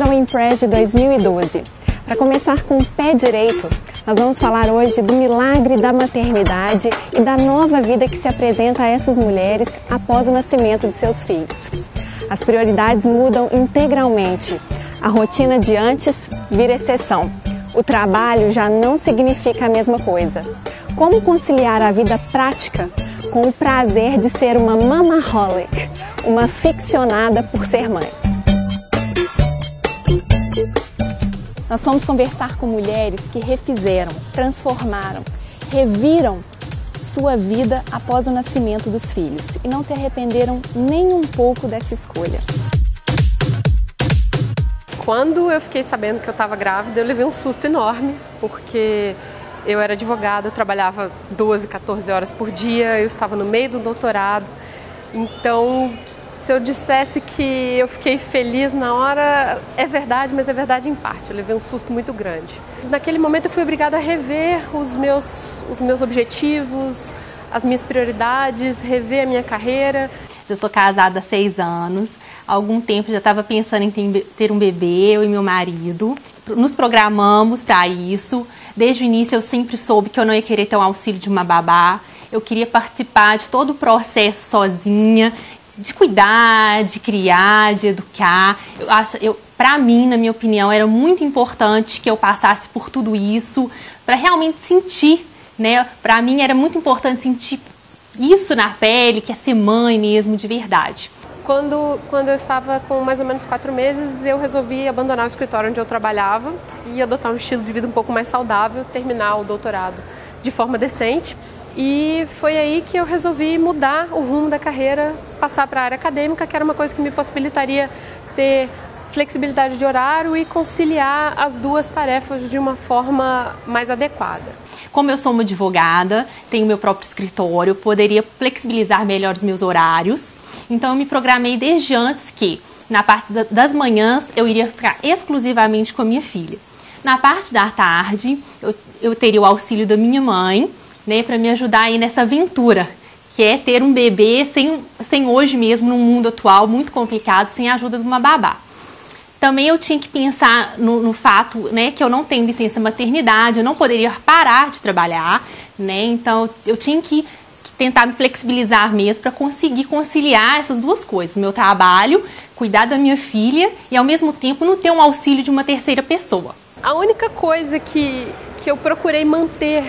Bem-vindo ao Impress de 2012. Para começar com o pé direito, nós vamos falar hoje do milagre da maternidade e da nova vida que se apresenta a essas mulheres após o nascimento de seus filhos. As prioridades mudam integralmente. A rotina de antes vira exceção. O trabalho já não significa a mesma coisa. Como conciliar a vida prática com o prazer de ser uma mamaholic, uma ficcionada por ser mãe? Nós fomos conversar com mulheres que refizeram, transformaram, reviram sua vida após o nascimento dos filhos e não se arrependeram nem um pouco dessa escolha. Quando eu fiquei sabendo que eu estava grávida, eu levei um susto enorme, porque eu era advogada, eu trabalhava 12, 14 horas por dia, eu estava no meio do doutorado. Então, se eu dissesse que eu fiquei feliz na hora, é verdade, mas é verdade em parte. Eu levei um susto muito grande. Naquele momento eu fui obrigada a rever os meus objetivos, as minhas prioridades, rever a minha carreira. Eu sou casada há 6 anos. Há algum tempo já estava pensando em ter um bebê, eu e meu marido. Nos programamos para isso. Desde o início eu sempre soube que eu não ia querer ter um auxílio de uma babá. Eu queria participar de todo o processo sozinha, de cuidar, de criar, de educar. Para mim, na minha opinião, era muito importante que eu passasse por tudo isso para realmente sentir, né? Para mim era muito importante sentir isso na pele, que é ser mãe mesmo, de verdade. Quando eu estava com mais ou menos 4 meses, eu resolvi abandonar o escritório onde eu trabalhava e adotar um estilo de vida um pouco mais saudável, terminar o doutorado de forma decente. E foi aí que eu resolvi mudar o rumo da carreira, passar para a área acadêmica, que era uma coisa que me possibilitaria ter flexibilidade de horário e conciliar as duas tarefas de uma forma mais adequada. Como eu sou uma advogada, tenho meu próprio escritório, eu poderia flexibilizar melhor os meus horários. Então eu me programei desde antes que, na parte das manhãs, eu iria ficar exclusivamente com a minha filha. Na parte da tarde, eu teria o auxílio da minha mãe, né, para me ajudar aí nessa aventura, que é ter um bebê sem hoje mesmo, num mundo atual muito complicado, sem a ajuda de uma babá. Também eu tinha que pensar no fato, né, que eu não tenho licença maternidade, eu não poderia parar de trabalhar, né, então eu tinha que tentar me flexibilizar mesmo para conseguir conciliar essas duas coisas, meu trabalho, cuidar da minha filha e ao mesmo tempo não ter um auxílio de uma terceira pessoa. A única coisa que eu procurei manter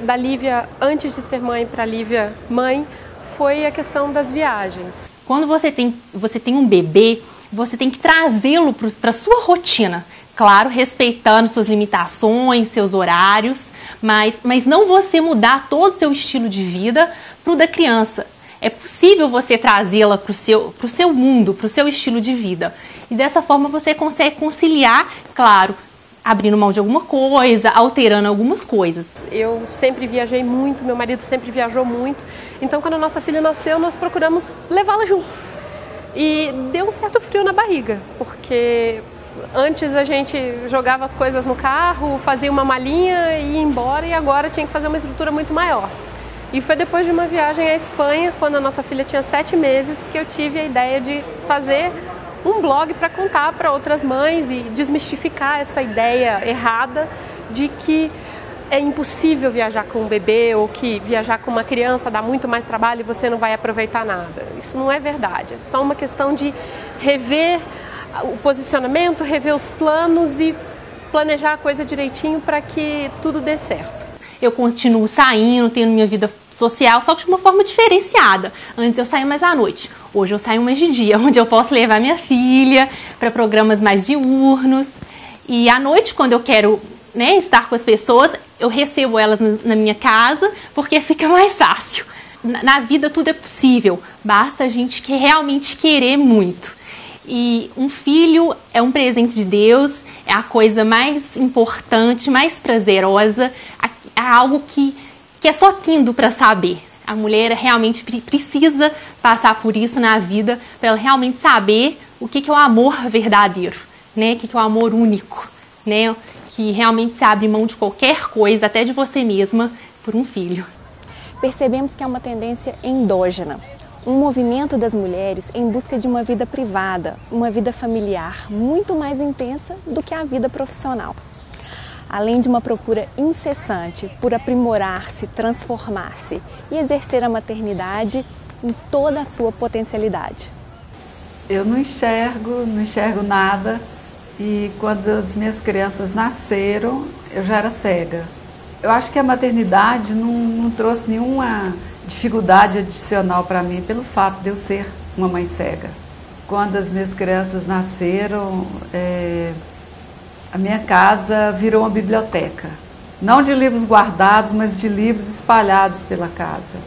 da Lívia antes de ser mãe para a Lívia mãe foi a questão das viagens. Quando você tem um bebê, você tem que trazê-lo para a sua rotina. Claro, respeitando suas limitações, seus horários, mas não você mudar todo o seu estilo de vida para o da criança. É possível você trazê-la para o seu mundo, para o seu estilo de vida. E dessa forma você consegue conciliar, claro, abrindo mão de alguma coisa, alterando algumas coisas. Eu sempre viajei muito, meu marido sempre viajou muito. Então, quando a nossa filha nasceu, nós procuramos levá-la junto. E deu um certo frio na barriga, porque antes a gente jogava as coisas no carro, fazia uma malinha e ia embora, e agora tinha que fazer uma estrutura muito maior. E foi depois de uma viagem à Espanha, quando a nossa filha tinha 7 meses, que eu tive a ideia de fazer um blog para contar para outras mães e desmistificar essa ideia errada de que é impossível viajar com um bebê ou que viajar com uma criança dá muito mais trabalho e você não vai aproveitar nada. Isso não é verdade, é só uma questão de rever o posicionamento, rever os planos e planejar a coisa direitinho para que tudo dê certo. Eu continuo saindo, tendo minha vida social, só que de uma forma diferenciada. Antes eu saía mais à noite, hoje eu saio mais de dia, onde eu posso levar minha filha para programas mais diurnos. E à noite, quando eu quero, né, estar com as pessoas, eu recebo elas na minha casa, porque fica mais fácil. Na vida tudo é possível, basta a gente realmente querer muito. E um filho é um presente de Deus, é a coisa mais importante, mais prazerosa, é algo que é só tendo para saber. A mulher realmente precisa passar por isso na vida para ela realmente saber o que é o amor verdadeiro, né? O que é o amor único, né? Que realmente se abre mão de qualquer coisa, até de você mesma, por um filho. Percebemos que é uma tendência endógena. um movimento das mulheres em busca de uma vida privada, uma vida familiar muito mais intensa do que a vida profissional. Além de uma procura incessante por aprimorar-se, transformar-se e exercer a maternidade em toda a sua potencialidade. Eu não enxergo nada, e quando as minhas crianças nasceram, eu já era cega. Eu acho que a maternidade não trouxe nenhuma dificuldade adicional para mim, pelo fato de eu ser uma mãe cega. Quando as minhas crianças nasceram, a minha casa virou uma biblioteca. Não de livros guardados, mas de livros espalhados pela casa.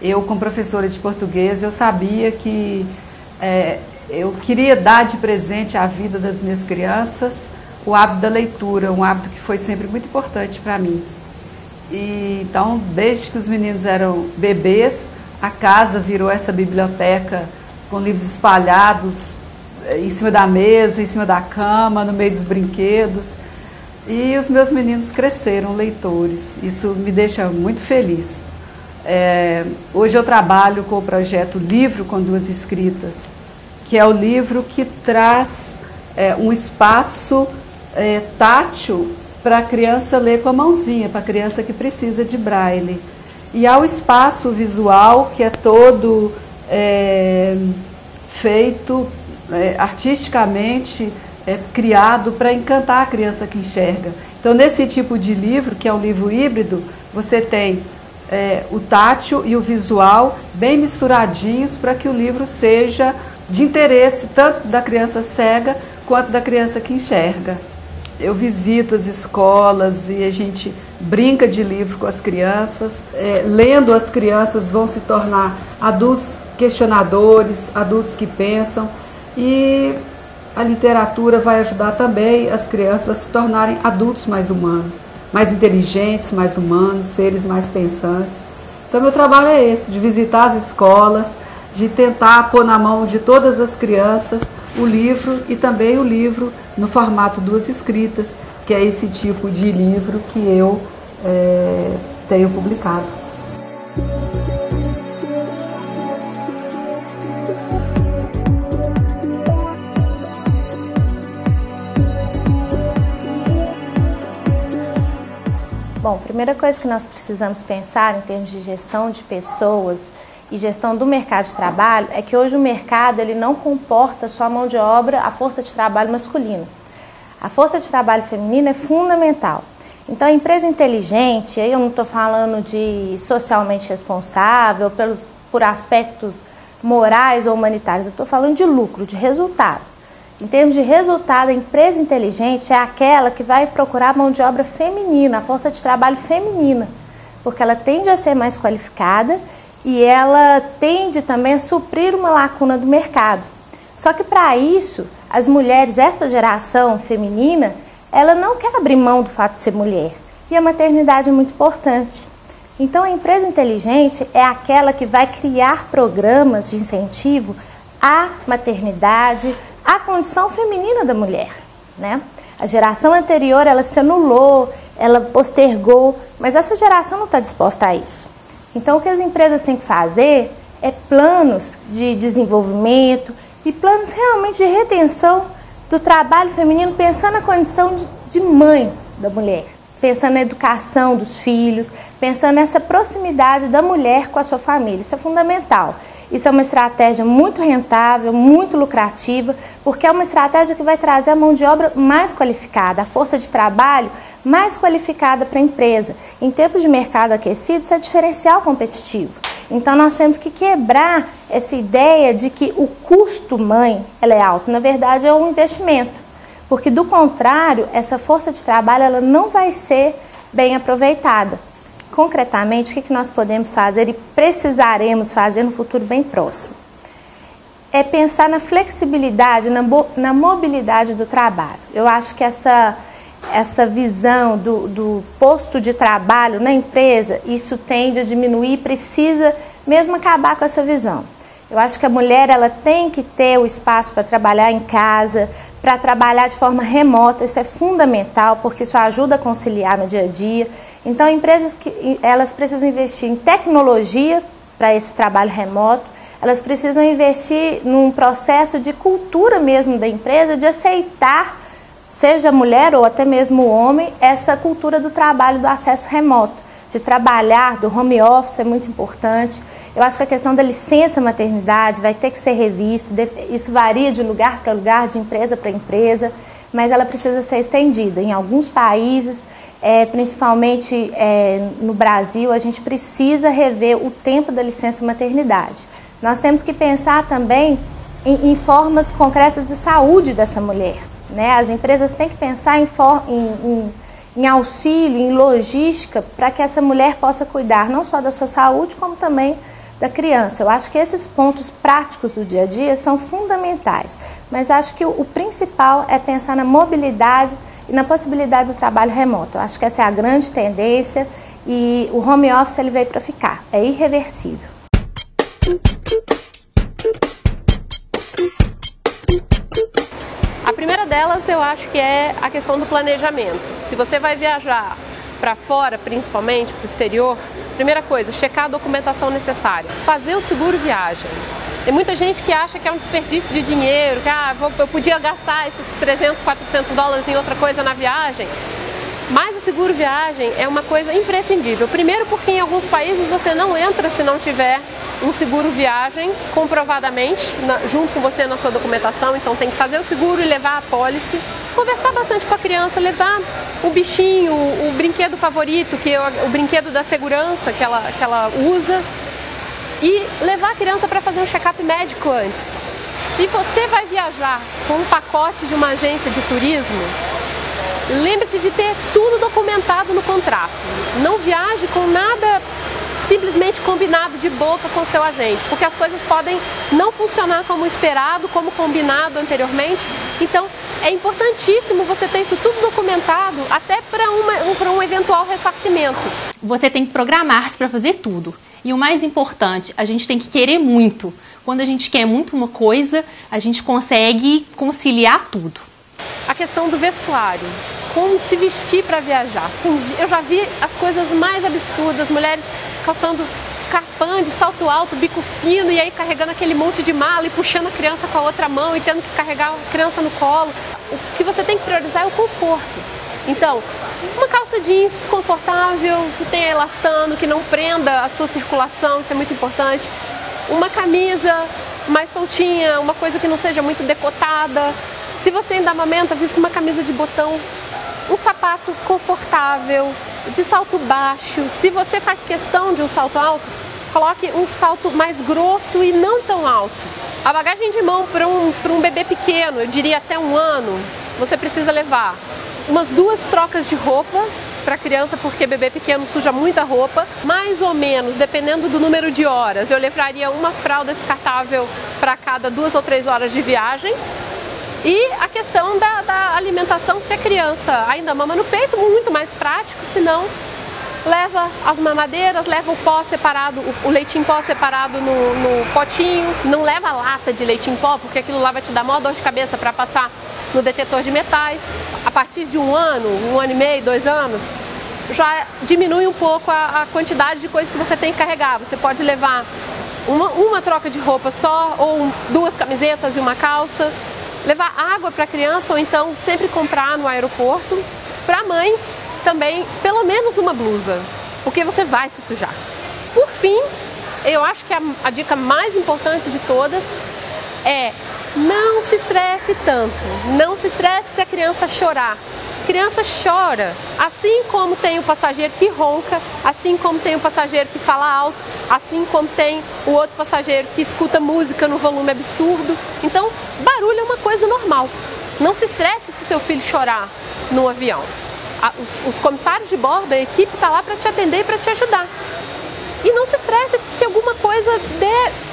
Eu, como professora de português, eu sabia que eu queria dar de presente à vida das minhas crianças o hábito da leitura, um hábito que foi sempre muito importante para mim. E então, desde que os meninos eram bebês, a casa virou essa biblioteca com livros espalhados em cima da mesa, em cima da cama, no meio dos brinquedos. E os meus meninos cresceram leitores. Isso me deixa muito feliz. Hoje eu trabalho com o projeto Livro com Duas Escritas, que é o livro que traz um espaço tátil para a criança ler com a mãozinha, para a criança que precisa de braille. E há o espaço visual, que é todo feito artisticamente, criado para encantar a criança que enxerga. Então, nesse tipo de livro, que é um livro híbrido, você tem o tátil e o visual bem misturadinhos para que o livro seja de interesse tanto da criança cega quanto da criança que enxerga. Eu visito as escolas e a gente brinca de livro com as crianças. Lendo, as crianças vão se tornar adultos questionadores, adultos que pensam, e a literatura vai ajudar também as crianças a se tornarem adultos mais humanos, mais inteligentes, mais humanos, seres mais pensantes. Então, meu trabalho é esse, de visitar as escolas, de tentar pôr na mão de todas as crianças o livro, e também o livro no formato Duas Escritas, que é esse tipo de livro que eu tenho publicado. Bom, a primeira coisa que nós precisamos pensar em termos de gestão de pessoas e gestão do mercado de trabalho é que hoje o mercado ele não comporta só a mão de obra, a força de trabalho masculina. A força de trabalho feminina é fundamental. Então, a empresa inteligente, aí eu não estou falando de socialmente responsável, por aspectos morais ou humanitários, eu estou falando de lucro, de resultado. Em termos de resultado, a empresa inteligente é aquela que vai procurar a mão de obra feminina, a força de trabalho feminina, porque ela tende a ser mais qualificada e ela tende também a suprir uma lacuna do mercado. Só que para isso, as mulheres, essa geração feminina, ela não quer abrir mão do fato de ser mulher. E a maternidade é muito importante. Então, a empresa inteligente é aquela que vai criar programas de incentivo à maternidade, à condição feminina da mulher, né? A geração anterior, ela se anulou, ela postergou, mas essa geração não está disposta a isso. Então, o que as empresas têm que fazer é planos de desenvolvimento e planos realmente de retenção do trabalho feminino, pensando na condição de mãe da mulher, pensando na educação dos filhos, pensando nessa proximidade da mulher com a sua família. Isso é fundamental. Isso é uma estratégia muito rentável, muito lucrativa, porque é uma estratégia que vai trazer a mão de obra mais qualificada, a força de trabalho mais qualificada para a empresa. Em tempos de mercado aquecido, isso é diferencial competitivo. Então, nós temos que quebrar essa ideia de que o custo mãe ela é alto. Na verdade, é um investimento, porque, do contrário, essa força de trabalho ela não vai ser bem aproveitada. Concretamente, o que nós podemos fazer e precisaremos fazer no futuro bem próximo? É pensar na flexibilidade, na mobilidade do trabalho. Eu acho que essa visão do posto de trabalho na empresa, isso tende a diminuir, precisa mesmo acabar com essa visão. Eu acho que a mulher ela tem que ter o espaço para trabalhar em casa, para trabalhar de forma remota, isso é fundamental, porque isso ajuda a conciliar no dia a dia. Então, empresas elas precisam investir em tecnologia para esse trabalho remoto, elas precisam investir num processo de cultura mesmo da empresa, de aceitar, seja mulher ou até mesmo homem, essa cultura do trabalho, do acesso remoto, de trabalhar, do home office é muito importante. Eu acho que a questão da licença maternidade vai ter que ser revista, isso varia de lugar para lugar, de empresa para empresa, mas ela precisa ser estendida. Em alguns países, principalmente no Brasil, a gente precisa rever o tempo da licença maternidade. Nós temos que pensar também em formas concretas de saúde dessa mulher, né? As empresas têm que pensar em auxílio, em logística, para que essa mulher possa cuidar não só da sua saúde, como também da criança. Eu acho que esses pontos práticos do dia a dia são fundamentais, mas acho que o principal é pensar na mobilidade e na possibilidade do trabalho remoto. Eu acho que essa é a grande tendência e o home office ele veio para ficar, é irreversível. A primeira delas eu acho que é a questão do planejamento. Se você vai viajar para fora, principalmente para o exterior, primeira coisa, checar a documentação necessária, fazer o seguro viagem. Tem muita gente que acha que é um desperdício de dinheiro, que eu podia gastar esses 300, 400 dólares em outra coisa na viagem. Mas o seguro viagem é uma coisa imprescindível. Primeiro porque em alguns países você não entra se não tiver um seguro viagem comprovadamente junto com você na sua documentação. Então tem que fazer o seguro e levar a apólice. Conversar bastante com a criança, levar o bichinho, o brinquedo favorito, que é o brinquedo da segurança que ela usa. E levar a criança para fazer um check-up médico antes. Se você vai viajar com um pacote de uma agência de turismo, lembre-se de ter tudo documentado no contrato. Não viaje com nada simplesmente combinado de boca com o seu agente, porque as coisas podem não funcionar como esperado, como combinado anteriormente. Então, é importantíssimo você ter isso tudo documentado, até para um eventual ressarcimento. Você tem que programar-se para fazer tudo. E o mais importante, a gente tem que querer muito. Quando a gente quer muito uma coisa, a gente consegue conciliar tudo. A questão do vestuário, como se vestir para viajar. Eu já vi as coisas mais absurdas, mulheres calçando escarpão de salto alto, bico fino, e aí carregando aquele monte de mala e puxando a criança com a outra mão e tendo que carregar a criança no colo. O que você tem que priorizar é o conforto. Então, uma calça jeans confortável, que tenha elastano, que não prenda a sua circulação, isso é muito importante. Uma camisa mais soltinha, uma coisa que não seja muito decotada. Se você ainda amamenta, vista uma camisa de botão, um sapato confortável, de salto baixo. Se você faz questão de um salto alto, coloque um salto mais grosso e não tão alto. A bagagem de mão para um bebê pequeno, eu diria até 1 ano, você precisa levar umas 2 trocas de roupa para a criança, porque bebê pequeno suja muita roupa, mais ou menos, dependendo do número de horas. Eu levaria uma fralda descartável para cada 2 ou 3 horas de viagem. E a questão da alimentação, se a criança ainda mama no peito, muito mais prático, se não, leva as mamadeiras, leva o pó separado, o leite em pó separado no potinho, não leva a lata de leite em pó, porque aquilo lá vai te dar maior dor de cabeça para passar no detetor de metais. A partir de 1 ano, 1 ano e meio, 2 anos, já diminui um pouco a quantidade de coisas que você tem que carregar. Você pode levar uma troca de roupa só, ou 2 camisetas e uma calça. Levar água para a criança, ou então sempre comprar no aeroporto. Para a mãe, também, pelo menos uma blusa, porque você vai se sujar. Por fim, eu acho que a dica mais importante de todas é: não se estresse tanto. Não se estresse se a criança chorar. A criança chora, assim como tem o passageiro que ronca, assim como tem o passageiro que fala alto, assim como tem o outro passageiro que escuta música no volume absurdo. Então, barulho é uma coisa normal. Não se estresse se seu filho chorar no avião. Os comissários de bordo, a equipe está lá para te atender e para te ajudar. E não se estresse se alguma coisa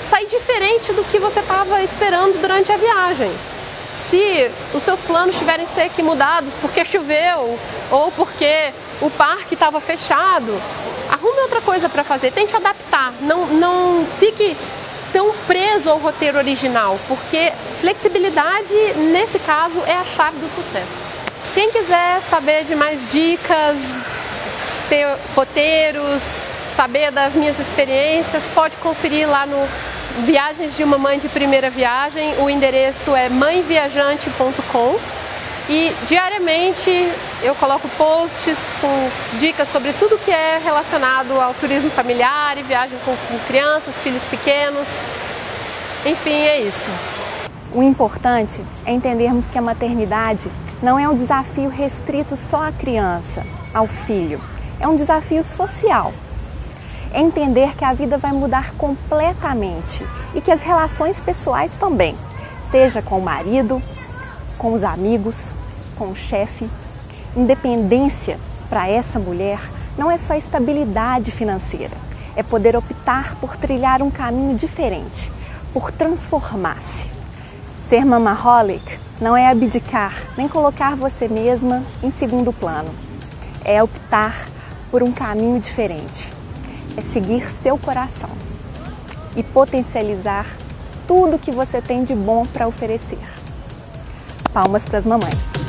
sair diferente do que você estava esperando durante a viagem. Se os seus planos tiverem que mudados porque choveu ou porque o parque estava fechado, arrume outra coisa para fazer, tente adaptar, não fique tão preso ao roteiro original, porque flexibilidade, nesse caso, é a chave do sucesso. Quem quiser saber de mais dicas, ter roteiros, saber das minhas experiências, pode conferir lá no Viagens de uma mãe de primeira viagem, o endereço é mãeviajante.com e diariamente eu coloco posts com dicas sobre tudo que é relacionado ao turismo familiar e viagem com crianças, filhos pequenos, enfim, é isso. O importante é entendermos que a maternidade não é um desafio restrito só à criança, ao filho, é um desafio social. É entender que a vida vai mudar completamente e que as relações pessoais também, seja com o marido, com os amigos, com o chefe. Independência para essa mulher não é só estabilidade financeira, é poder optar por trilhar um caminho diferente, por transformar-se. Ser mamaholic não é abdicar, nem colocar você mesma em segundo plano, é optar por um caminho diferente. É seguir seu coração e potencializar tudo que você tem de bom para oferecer. Palmas para as mamães!